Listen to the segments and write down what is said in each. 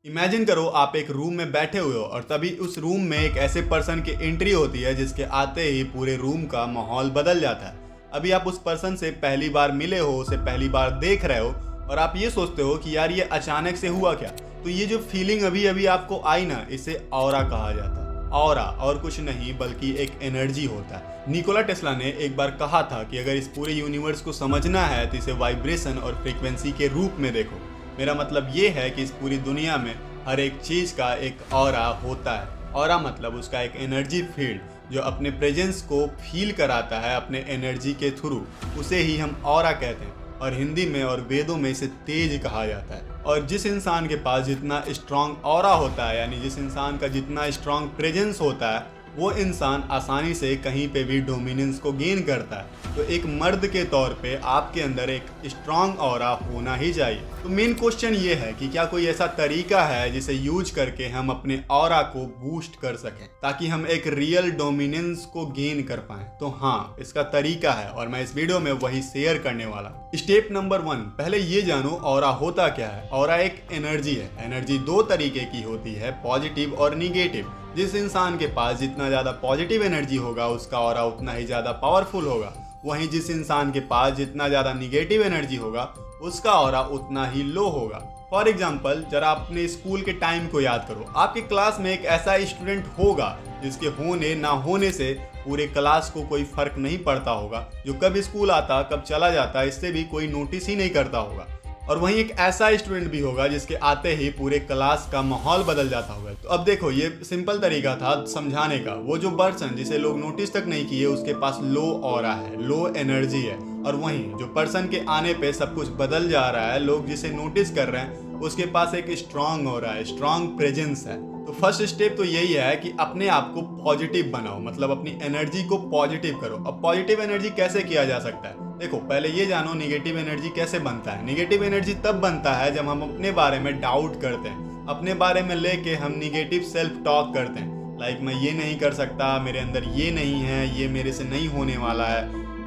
Imagine करो आप एक रूम में बैठे हुए हो और तभी उस रूम में एक ऐसे पर्सन की एंट्री होती है जिसके आते ही पूरे रूम का माहौल बदल जाता है। अभी आप उस पर्सन से पहली बार मिले हो, उसे पहली बार देख रहे हो और आप ये सोचते हो कि यार ये अचानक से हुआ क्या। तो ये जो फीलिंग अभी अभी आपको आई ना, इसे ऑरा कहा जाता है। ऑरा और कुछ नहीं बल्कि एक एनर्जी होता है। निकोला टेस्ला ने एक बार कहा था कि अगर इस पूरे यूनिवर्स को समझना है तो इसे वाइब्रेशन और फ्रीक्वेंसी के रूप में देखो। मेरा मतलब ये है कि इस पूरी दुनिया में हर एक चीज़ का एक ऑरा होता है। ऑरा मतलब उसका एक एनर्जी फील्ड जो अपने प्रेजेंस को फील कराता है अपने एनर्जी के थ्रू, उसे ही हम ऑरा कहते हैं और हिंदी में और वेदों में इसे तेज कहा जाता है। और जिस इंसान के पास जितना स्ट्रांग ऑरा होता है, यानी जिस इंसान का जितना स्ट्रांग प्रेजेंस होता है, वो इंसान आसानी से कहीं पे भी डोमिनेंस को गेन करता है। तो एक मर्द के तौर पे आपके अंदर एक स्ट्रांग ऑरा होना ही चाहिए। तो मेन क्वेश्चन ये है कि क्या कोई ऐसा तरीका है जिसे यूज करके हम अपने ऑरा को बूस्ट कर सकें ताकि हम एक रियल डोमिनेंस को गेन कर पाएं। तो हाँ, इसका तरीका है और मैं इस वीडियो में वही शेयर करने वाला हूं। स्टेप नंबर 1, पहले ये जानो ऑरा होता क्या है। ऑरा एक एनर्जी है। एनर्जी दो तरीके की होती है, पॉजिटिव और निगेटिव। जिस इंसान के पास जितना ज़्यादा पॉजिटिव एनर्जी होगा उसका ऑरा उतना ही ज़्यादा पावरफुल होगा। वहीं जिस इंसान के पास जितना ज़्यादा निगेटिव एनर्जी होगा उसका ऑरा उतना ही लो होगा। फॉर एग्जाम्पल, जरा अपने स्कूल के टाइम को याद करो। आपके क्लास में एक ऐसा स्टूडेंट होगा जिसके होने ना होने से पूरे क्लास को कोई फर्क नहीं पड़ता होगा, जो कब स्कूल आता कब चला जाता इससे भी कोई नोटिस ही नहीं करता होगा। और वहीं एक ऐसा स्टूडेंट भी होगा जिसके आते ही पूरे क्लास का माहौल बदल जाता होगा। तो अब देखो, ये सिंपल तरीका था समझाने का। वो जो पर्सन जिसे लोग नोटिस तक नहीं किए उसके पास लो ऑरा है, लो एनर्जी है। और वहीं जो पर्सन के आने पे सब कुछ बदल जा रहा है, लोग जिसे नोटिस कर रहे हैं उसके पास एक स्ट्रांग ऑरा है, स्ट्रांग प्रेजेंस है। तो फर्स्ट स्टेप तो यही है कि अपने आप को पॉजिटिव बनाओ, मतलब अपनी एनर्जी को पॉजिटिव करो। अब पॉजिटिव एनर्जी कैसे किया जा सकता है? देखो, पहले ये जानो निगेटिव एनर्जी कैसे बनता है। निगेटिव एनर्जी तब बनता है जब हम अपने बारे में डाउट करते हैं, अपने बारे में लेके हम निगेटिव सेल्फ टॉक करते हैं। लाइक मैं ये नहीं कर सकता, मेरे अंदर ये नहीं है, ये मेरे से नहीं होने वाला है,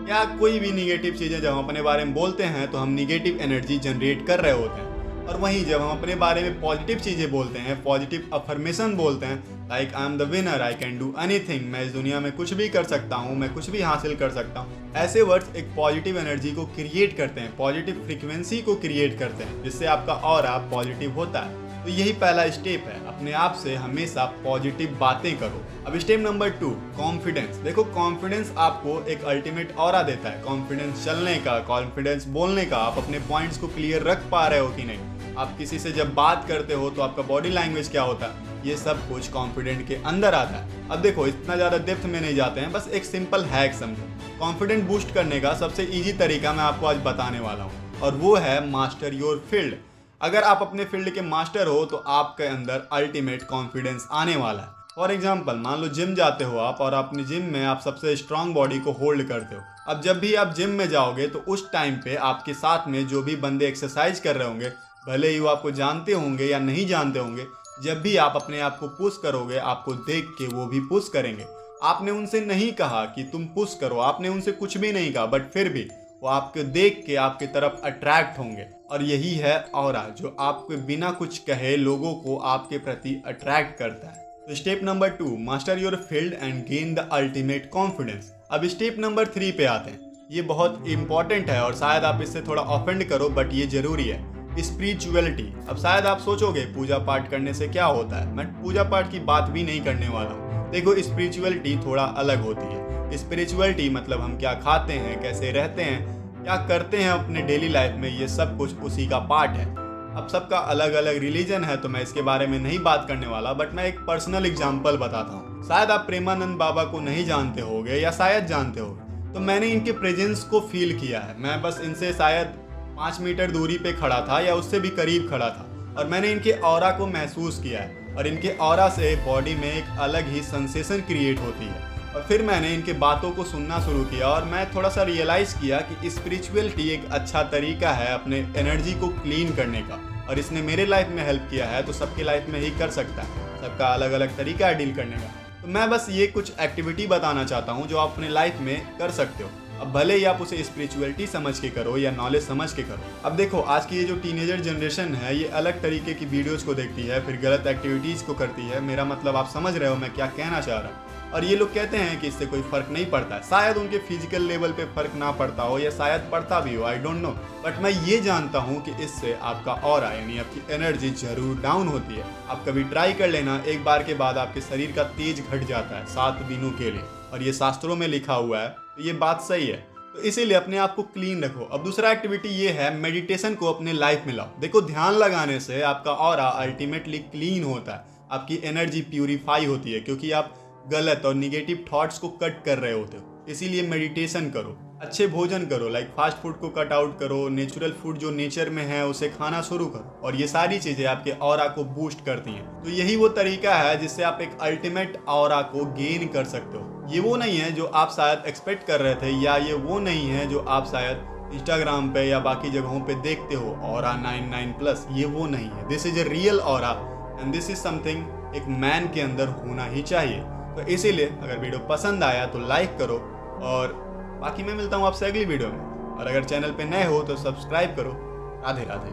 या कोई भी निगेटिव चीज़ें जब हम अपने बारे में बोलते हैं तो हम निगेटिव एनर्जी जनरेट कर रहे होते हैं। और वहीं जब हम अपने बारे में पॉजिटिव चीज़ें बोलते हैं, पॉजिटिव अफर्मेशन बोलते हैं, like I am the winner, I can do anything, मैं इस दुनिया में कुछ भी कर सकता हूँ, मैं कुछ भी हासिल कर सकता हूँ, ऐसे वर्ड्स एक पॉजिटिव एनर्जी को क्रिएट करते हैं, पॉजिटिव फ्रीक्वेंसी को क्रिएट करते हैं, जिससे आपका ऑरा पॉजिटिव होता है। तो यही पहला स्टेप है, अपने आप से हमेशा पॉजिटिव बातें करो। अब स्टेप नंबर 2, कॉन्फिडेंस। देखो, कॉन्फिडेंस आपको एक अल्टीमेट ऑरा देता है। कॉन्फिडेंस चलने का, कॉन्फिडेंस बोलने का, आप अपने पॉइंट्स को क्लियर रख पा रहे हो कि नहीं, आप किसी से जब बात करते हो तो आपका बॉडी लैंग्वेज क्या होता है, ये सब कुछ कॉन्फिडेंट के अंदर आता है। अब देखो, इतना ज़्यादा डेप्थ में नहीं जाते हैं, बस एक सिंपल हैक समझो। कॉन्फिडेंट बूस्ट करने का सबसे ईजी तरीका मैं आपको आज बताने वाला हूँ और वो है मास्टर योर फील्ड। अगर आप अपने फील्ड के मास्टर हो तो आपके अंदर अल्टीमेट कॉन्फिडेंस आने वाला है। फॉर एग्जाम्पल, मान लो जिम जाते हो आप और अपनी जिम में आप सबसे स्ट्रांग बॉडी को होल्ड करते हो। अब जब भी आप जिम में जाओगे तो उस टाइम पे आपके साथ में जो भी बंदे एक्सरसाइज कर रहे होंगे, भले ही वो आपको जानते होंगे या नहीं जानते होंगे, जब भी आप अपने आप को पुश करोगे आपको देख के वो भी पुश करेंगे। आपने उनसे नहीं कहा कि तुम पुश करो, आपने उनसे कुछ भी नहीं कहा, बट फिर भी वो आपको देख के आपकी तरफ अट्रैक्ट होंगे। और यही है ऑरा, जो आपके बिना कुछ कहे लोगों को आपके प्रति अट्रैक्ट करता है। तो step number 2, master your field and gain the ultimate confidence. अब स्टेप नंबर 3 पे आते हैं। ये बहुत इंपॉर्टेंट है और शायद आप इससे थोड़ा ऑफेंड करो, बट ये जरूरी है, स्पिरिचुअलिटी। अब शायद आप सोचोगे पूजा पाठ करने से क्या होता है। मैं पूजा पाठ की बात भी नहीं करने वाला हूँ। देखो, स्पिरिचुअलिटी थोड़ा अलग होती है। स्पिरिचुअलिटी मतलब हम क्या खाते हैं, कैसे रहते हैं, क्या करते हैं अपने डेली लाइफ में, ये सब कुछ उसी का पार्ट है। अब सबका अलग अलग रिलीजन है तो मैं इसके बारे में नहीं बात करने वाला, बट मैं एक पर्सनल एग्जांपल बताता हूँ। शायद आप प्रेमानंद बाबा को नहीं जानते होगे या शायद जानते होगे, तो मैंने इनके प्रेजेंस को फील किया है। मैं बस इनसे शायद 5 मीटर दूरी पे खड़ा था या उससे भी करीब खड़ा था और मैंने इनके ऑरा को महसूस किया है। और इनके ऑरा से बॉडी में एक अलग ही सेंसेशन क्रिएट होती है। और फिर मैंने इनके बातों को सुनना शुरू किया और मैं थोड़ा सा रियलाइज़ किया कि स्पिरिचुअलिटी एक अच्छा तरीका है अपने एनर्जी को क्लीन करने का, और इसने मेरे लाइफ में हेल्प किया है तो सबके लाइफ में ही कर सकता है। सबका अलग अलग तरीका है डील करने का। तो मैं बस ये कुछ एक्टिविटी बताना चाहता हूँ जो आप अपने लाइफ में कर सकते हो। अब भले ही आप उसे स्पिरिचुअलिटी समझ के करो या नॉलेज समझ के करो। अब देखो, आज की ये जो टीनेजर जनरेशन है ये अलग तरीके की वीडियोस को देखती है, फिर गलत एक्टिविटीज़ को करती है। मेरा मतलब आप समझ रहे हो मैं क्या कहना चाह रहा हूँ। और ये लोग कहते हैं कि इससे कोई फर्क नहीं पड़ता है। शायद उनके फिजिकल लेवल पे फर्क ना पड़ता हो या शायद पड़ता भी हो, आई डोंट नो। बट मैं ये जानता हूँ कि इससे आपका ऑरा यानी आपकी एनर्जी जरूर डाउन होती है। आप कभी ट्राई कर लेना, एक बार के बाद आपके शरीर का तेज घट जाता है 7 दिनों के लिए, और ये शास्त्रों में लिखा हुआ है, तो ये बात सही है। तो इसीलिए अपने आप को क्लीन रखो। अब दूसरा एक्टिविटी ये है, मेडिटेशन को अपने लाइफ में लाओ। देखो, ध्यान लगाने से आपका ऑरा अल्टीमेटली क्लीन होता है, आपकी एनर्जी प्यूरिफाई होती है, क्योंकि आप गलत और निगेटिव थॉट्स को कट कर रहे होते हो। इसीलिए मेडिटेशन करो, अच्छे भोजन करो, लाइक फास्ट फूड को कट आउट करो, नेचुरल फूड जो नेचर में है उसे खाना शुरू करो, और ये सारी चीजें आपके ऑरा को बूस्ट करती हैं। तो यही वो तरीका है जिससे आप एक अल्टीमेट ऑरा को गेन कर सकते हो। ये वो नहीं है जो आप शायद एक्सपेक्ट कर रहे थे, या ये वो नहीं है जो आप शायद इंस्टाग्राम पे या बाकी जगहों पे देखते हो, ऑरा 99+, ये वो नहीं है। This is a real aura and this is something एक मैन के अंदर होना ही चाहिए। तो इसीलिए अगर वीडियो पसंद आया तो लाइक करो, और बाकी मैं मिलता हूँ आपसे अगली वीडियो में। और अगर चैनल पे नए हो तो सब्सक्राइब करो। राधे राधे।